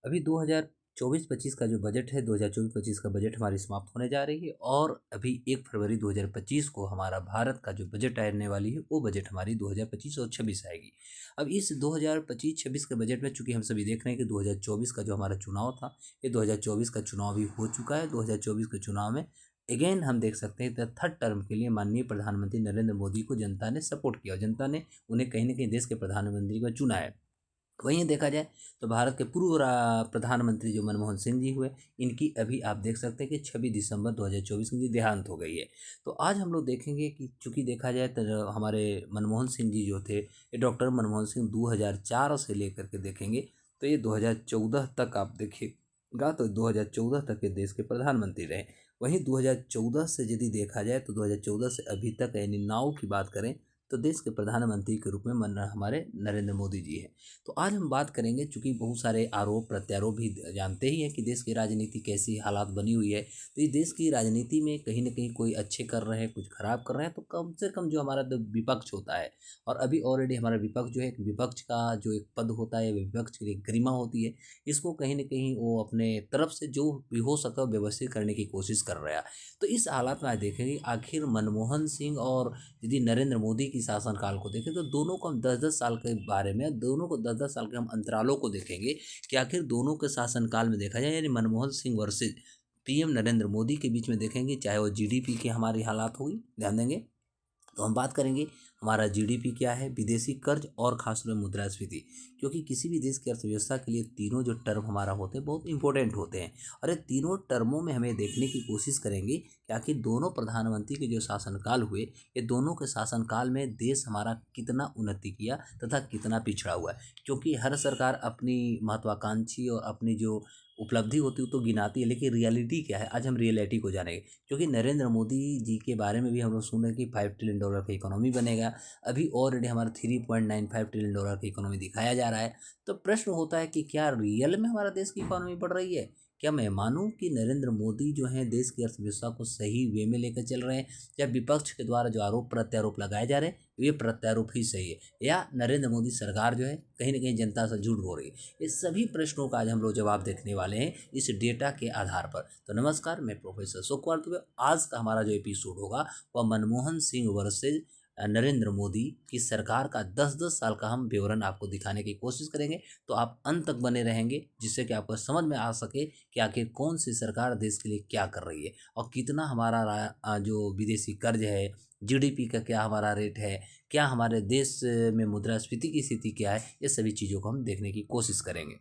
अभी 2024-25 का जो बजट है, 2024-25 का बजट हमारी समाप्त होने जा रही है और अभी 1 फरवरी 2025 को हमारा भारत का जो बजट आने वाली है, वो बजट हमारी 2025 और 26 आएगी। अब इस 2025-26 के बजट में चूँकि हम सभी देख रहे हैं कि 2024 का जो हमारा चुनाव था, ये 2024 का चुनाव भी हो चुका है। 2024 के चुनाव में अगेन हम देख सकते हैं थर्ड टर्म के लिए माननीय प्रधानमंत्री नरेंद्र मोदी को जनता ने सपोर्ट किया और जनता ने उन्हें कहीं न कहीं देश के प्रधानमंत्री को चुना है। वहीं देखा जाए तो भारत के पूर्व प्रधानमंत्री जो मनमोहन सिंह जी हुए, इनकी अभी आप देख सकते हैं कि 26 दिसंबर 2024 को इनकी देहांत हो गई है। तो आज हम लोग देखेंगे कि चूँकि देखा जाए तो हमारे मनमोहन सिंह जी जो थे, ये डॉक्टर मनमोहन सिंह 2004 से लेकर के देखेंगे तो ये 2014 तक आप देखिएगा तो 2014 तक ये देश के प्रधानमंत्री रहे। वहीं 2014 से यदि देखा जाए तो 2014 से अभी तक यानी नाउ की बात करें तो देश के प्रधानमंत्री के रूप में हमारे नरेंद्र मोदी जी हैं। तो आज हम बात करेंगे चूँकि बहुत सारे आरोप प्रत्यारोप भी जानते ही हैं कि देश की राजनीति कैसी हालात बनी हुई है। तो इस देश की राजनीति में कहीं न कहीं कोई अच्छे कर रहे हैं, कुछ खराब कर रहे हैं, तो कम से कम जो हमारा विपक्ष होता है और अभी ऑलरेडी हमारा विपक्ष जो है, विपक्ष का जो एक पद होता है, विपक्ष की एक गरिमा होती है, इसको कहीं न कहीं वो अपने तरफ से जो भी हो सका व्यवस्थित करने की कोशिश कर रहा है। तो इस हालात में आज देखेंगे आखिर मनमोहन सिंह और यदि नरेंद्र मोदी की शासनकाल को देखें तो दोनों को हम 10-10 साल के बारे में दोनों को 10-10 साल के हम अंतरालों को देखेंगे कि आखिर दोनों के शासनकाल में देखा जाए यानी मनमोहन सिंह वर्सेस पीएम नरेंद्र मोदी के बीच में देखेंगे, चाहे वो जीडीपी की हमारी हालात होगी, ध्यान देंगे तो हम बात करेंगे हमारा जीडीपी क्या है, विदेशी कर्ज और खासतौर में मुद्रास्फीति, क्योंकि किसी भी देश की अर्थव्यवस्था के लिए तीनों जो टर्म हमारा होते हैं बहुत इंपॉर्टेंट होते हैं और ये तीनों टर्मों में हमें देखने की कोशिश करेंगे कि आखिर दोनों प्रधानमंत्री के जो शासनकाल हुए, ये दोनों के शासनकाल में देश हमारा कितना उन्नति किया तथा कितना पिछड़ा हुआ है। क्योंकि हर सरकार अपनी महत्वाकांक्षी और अपनी जो उपलब्धि होती है तो गिनाती है, लेकिन रियलिटी क्या है, आज हम रियलिटी को जानेंगे। क्योंकि नरेंद्र मोदी जी के बारे में भी हम लोग सुन रहे हैं कि $5 ट्रिलियन का इकोनॉमी बनेगा। अभी ऑलरेडी हमारा $3.95 ट्रिलियन का इकोनॉमी दिखाया जा रहा है। तो प्रश्न होता है कि क्या रियल में हमारा देश की इकोनॉमी बढ़ रही है? क्या मैं मानूं कि नरेंद्र मोदी जो हैं देश की अर्थव्यवस्था को सही वे में लेकर चल रहे हैं, या विपक्ष के द्वारा जो आरोप प्रत्यारोप लगाए जा रहे हैं ये प्रत्यारोप ही सही है, या नरेंद्र मोदी सरकार जो है कहीं ना कहीं जनता से झूठ बोल रही है? इस सभी प्रश्नों का आज हम लोग जवाब देखने वाले हैं इस डेटा के आधार पर। तो नमस्कार, मैं प्रोफेसर अशोक कुमार दुबे। आज का हमारा जो एपिसोड होगा वह मनमोहन सिंह वर्सेज नरेंद्र मोदी की सरकार का 10-10 साल का हम विवरण आपको दिखाने की कोशिश करेंगे। तो आप अंत तक बने रहेंगे जिससे कि आपको समझ में आ सके कि आखिर कौन सी सरकार देश के लिए क्या कर रही है और कितना हमारा जो विदेशी कर्ज है, जीडीपी का क्या हमारा रेट है, क्या हमारे देश में मुद्रास्फीति की स्थिति क्या है, ये सभी चीज़ों को हम देखने की कोशिश करेंगे।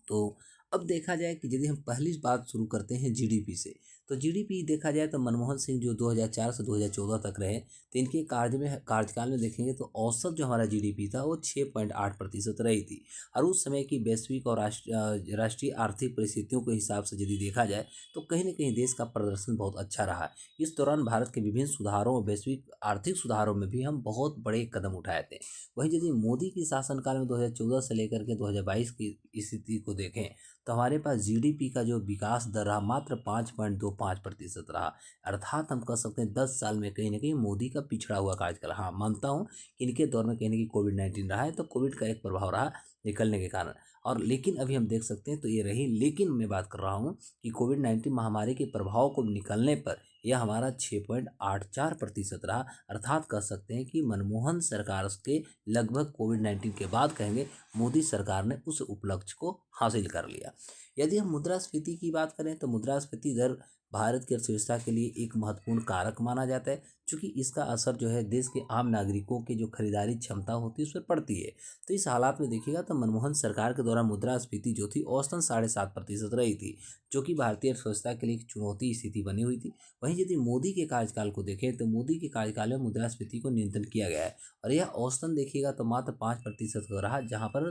तो अब देखा जाए कि यदि हम पहली बात शुरू करते हैं जीडीपी से, तो जीडीपी देखा जाए तो मनमोहन सिंह जो 2004 से 2014 तक रहे, तो इनके कार्यकाल में देखेंगे तो औसत जो हमारा जीडीपी था वो 6.8% रही थी। और उस समय की वैश्विक और राष्ट्रीय आर्थिक परिस्थितियों के हिसाब से यदि देखा जाए तो कहीं ना कहीं देश का प्रदर्शन बहुत अच्छा रहा। इस दौरान भारत के विभिन्न सुधारों और वैश्विक आर्थिक सुधारों में भी हम बहुत बड़े कदम उठाए थे। वहीं यदि मोदी की शासनकाल में 2014 से लेकर के 2022 की स्थिति को देखें तो हमारे पास जीडीपी का जो विकास दर रहा मात्र 5.25% रहा। अर्थात हम कह सकते हैं 10 साल में कहीं ना कहीं मोदी का पिछड़ा हुआ कार्यकाल। हाँ, मानता हूँ कि इनके दौर में कहीं ना कहीं कोविड-19 रहा है, तो कोविड का एक प्रभाव रहा निकलने के कारण, और लेकिन अभी हम देख सकते हैं तो ये रही। लेकिन मैं बात कर रहा हूँ कि कोविड-19 महामारी के प्रभाव को निकलने पर यह हमारा 6.84% रहा। अर्थात कह सकते हैं कि मनमोहन सरकार के लगभग कोविड-19 के बाद कहेंगे मोदी सरकार ने उस उपलक्ष्य को हासिल कर लिया। यदि हम मुद्रास्फीति की बात करें तो मुद्रास्फीति दर भारत की अर्थव्यवस्था के लिए एक महत्वपूर्ण कारक माना जाता है, क्योंकि इसका असर जो है देश के आम नागरिकों की जो खरीदारी क्षमता होती है उस पर पड़ती है। तो इस हालात में देखिएगा तो मनमोहन सरकार के दौरान मुद्रास्फीति जो थी औसतन 7.5% रही थी, जो कि भारतीय अर्थव्यवस्था के लिए एक चुनौती स्थिति बनी हुई थी। वहीं यदि मोदी के कार्यकाल को देखें तो मोदी के कार्यकाल में मुद्रास्फीति को नियंत्रण किया गया है और यह औसतन देखिएगा तो मात्र 5% का रहा, जहाँ पर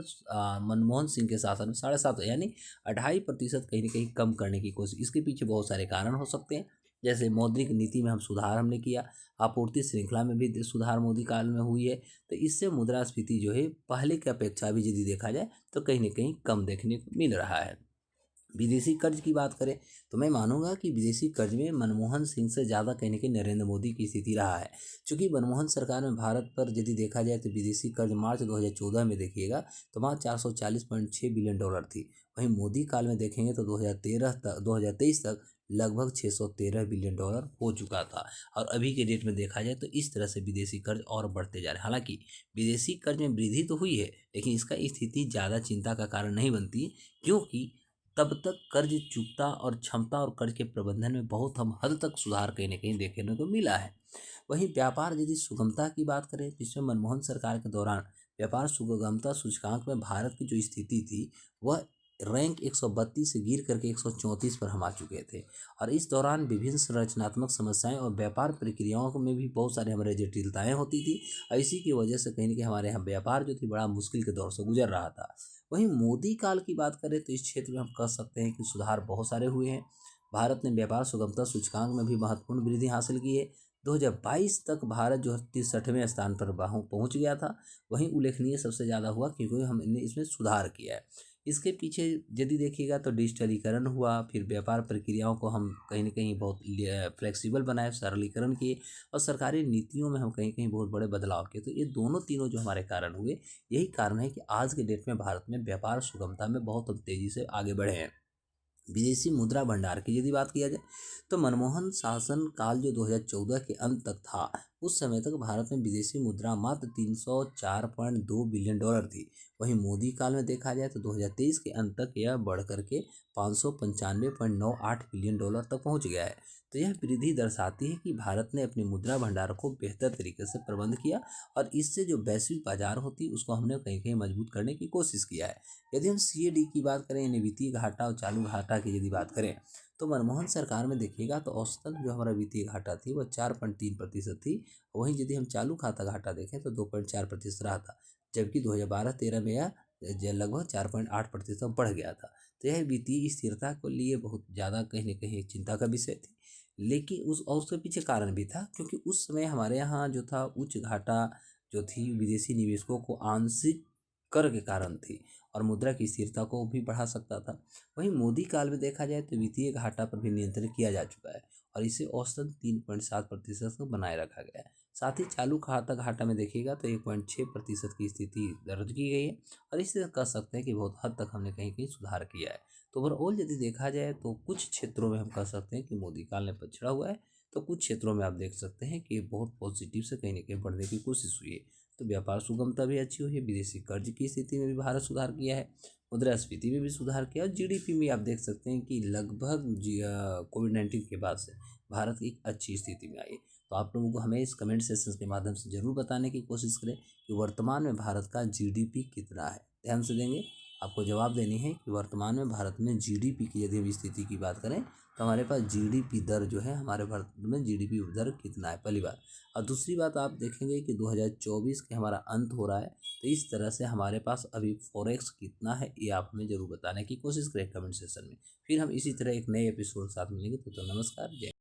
मनमोहन सिंह के शासन में 7.5 यानी 2.5% कहीं ना कहीं कम करने की कोशिश। इसके पीछे बहुत सारे कारण हो सकते हैं, जैसे मौद्रिक नीति में हम सुधार हमने किया, आपूर्ति श्रृंखला में भी सुधार मोदी काल में हुई है। तो इससे मुद्रास्फीति जो है पहले की अपेक्षा भी यदि देखा जाए तो कहीं ना कहीं कम देखने को मिल रहा है। विदेशी कर्ज की बात करें तो मैं मानूंगा कि विदेशी कर्ज में मनमोहन सिंह से ज़्यादा कहीं न कहीं नरेंद्र मोदी की स्थिति रहा है। चूँकि मनमोहन सरकार में भारत पर यदि देखा जाए तो विदेशी कर्ज मार्च 2014 में देखिएगा तो वहाँ 440.6 बिलियन डॉलर थी। वहीं मोदी काल में देखेंगे तो 2023 तक लगभग 613 बिलियन डॉलर हो चुका था। और अभी के डेट में देखा जाए तो इस तरह से विदेशी कर्ज और बढ़ते जा रहे हैं। हालांकि विदेशी कर्ज में वृद्धि तो हुई है, लेकिन इसका स्थिति ज़्यादा चिंता का कारण नहीं बनती, क्योंकि तब तक कर्ज चुकता और क्षमता और कर्ज के प्रबंधन में बहुत हम हद तक सुधार कहीं न कहीं देखने को मिला है। वहीं व्यापार यदि सुगमता की बात करें, जिसमें मनमोहन सरकार के दौरान व्यापार सुगमता सूचकांक में भारत की जो स्थिति थी वह रैंक 132 से गिर करके 134 पर हम आ चुके थे। और इस दौरान विभिन्न संरचनात्मक समस्याएं और व्यापार प्रक्रियाओं में भी बहुत सारे हमारे जटिलताएं होती थी। और इसी की वजह से कहीं न कहीं हमारे यहाँ व्यापार जो थी बड़ा मुश्किल के दौर से गुजर रहा था। वहीं मोदी काल की बात करें तो इस क्षेत्र में हम कह सकते हैं कि सुधार बहुत सारे हुए हैं। भारत ने व्यापार सुगमता सूचकांक में भी महत्वपूर्ण वृद्धि हासिल की है। 2022 तक भारत जो 63वें स्थान पर पहुंच गया था। वहीं उल्लेखनीय सबसे ज़्यादा हुआ क्योंकि हमने इसमें सुधार किया है। इसके पीछे यदि देखिएगा तो डिजिटलीकरण हुआ, फिर व्यापार प्रक्रियाओं को हम कहीं न कहीं बहुत फ्लेक्सिबल बनाए, सरलीकरण किए और सरकारी नीतियों में हम कहीं कहीं बहुत बड़े बदलाव किए। तो ये दोनों तीनों जो हमारे कारण हुए, यही कारण है कि आज के डेट में भारत में व्यापार सुगमता में बहुत हम तेज़ी से आगे बढ़े हैं। विदेशी मुद्रा भंडार की यदि बात किया जाए तो मनमोहन शासन काल जो 2014 के अंत तक था, उस समय तक भारत में विदेशी मुद्रा मात्र 304.2 बिलियन डॉलर थी। वहीं मोदी काल में देखा जाए तो 2023 के अंत तक यह बढ़ करके 595.98 बिलियन डॉलर तक पहुंच गया है। तो यह वृद्धि दर्शाती है कि भारत ने अपने मुद्रा भंडार को बेहतर तरीके से प्रबंध किया और इससे जो वैश्विक बाजार होती उसको हमने कहीं कहीं मजबूत करने की कोशिश किया है। यदि हम CAD की बात करें यानी वित्तीय घाटा और चालू घाटा की यदि बात करें तो मनमोहन सरकार में देखिएगा तो औसतन जो हमारा वित्तीय घाटा थी वह 4.3% थी। वहीं यदि हम चालू खाता घाटा देखें तो 2.4% रहा था, जबकि 2012-13 में यह लगभग 4.8% बढ़ गया था। तो यह वित्तीय स्थिरता को लिए बहुत ज़्यादा कहीं न कहीं चिंता का विषय थी। लेकिन उसके पीछे कारण भी था, क्योंकि उस समय हमारे यहाँ जो था उच्च घाटा जो थी विदेशी निवेशकों को आंशिक कर के कारण थी और मुद्रा की स्थिरता को भी बढ़ा सकता था। वहीं मोदी काल में देखा जाए तो वित्तीय घाटा पर भी नियंत्रण किया जा चुका है और इसे औसतन 3.7% तक बनाए रखा गया है। साथ ही चालू खाता घाटा में देखिएगा तो 1.6% की स्थिति दर्ज की गई है और इससे कह सकते हैं कि बहुत हद तक हमने कहीं कहीं सुधार किया है। तो ओवरऑल यदि देखा जाए तो कुछ क्षेत्रों में हम कह सकते हैं कि मोदी काल ने पछड़ा हुआ है, तो कुछ क्षेत्रों में आप देख सकते हैं कि बहुत पॉजिटिव से कहीं न कहीं बढ़ने की कोशिश हुई है। तो व्यापार सुगमता भी अच्छी हुई है, विदेशी कर्ज की स्थिति में भी भारत सुधार किया है, मुद्रास्फीति में भी सुधार किया और GDP में आप देख सकते हैं कि लगभग कोविड-19 के बाद से भारत एक अच्छी स्थिति में आई है। तो आप लोगों को हमें इस कमेंट सेशंस के माध्यम से ज़रूर बताने की कोशिश करें कि वर्तमान में भारत का GDP कितना है। ध्यान से देंगे, आपको जवाब देनी है कि वर्तमान में भारत में GDP की यदि हम स्थिति की बात करें तो हमारे पास GDP दर जो है, हमारे भारत में GDP दर कितना है, पहली बात। और दूसरी बात आप देखेंगे कि 2024 के हमारा अंत हो रहा है, तो इस तरह से हमारे पास अभी फॉरेक्स कितना है ये आप हमें ज़रूर बताने की कोशिश करें कमेंट सेशन में। फिर हम इसी तरह एक नए एपिसोड के साथ मिलेंगे। तो नमस्कार, जय।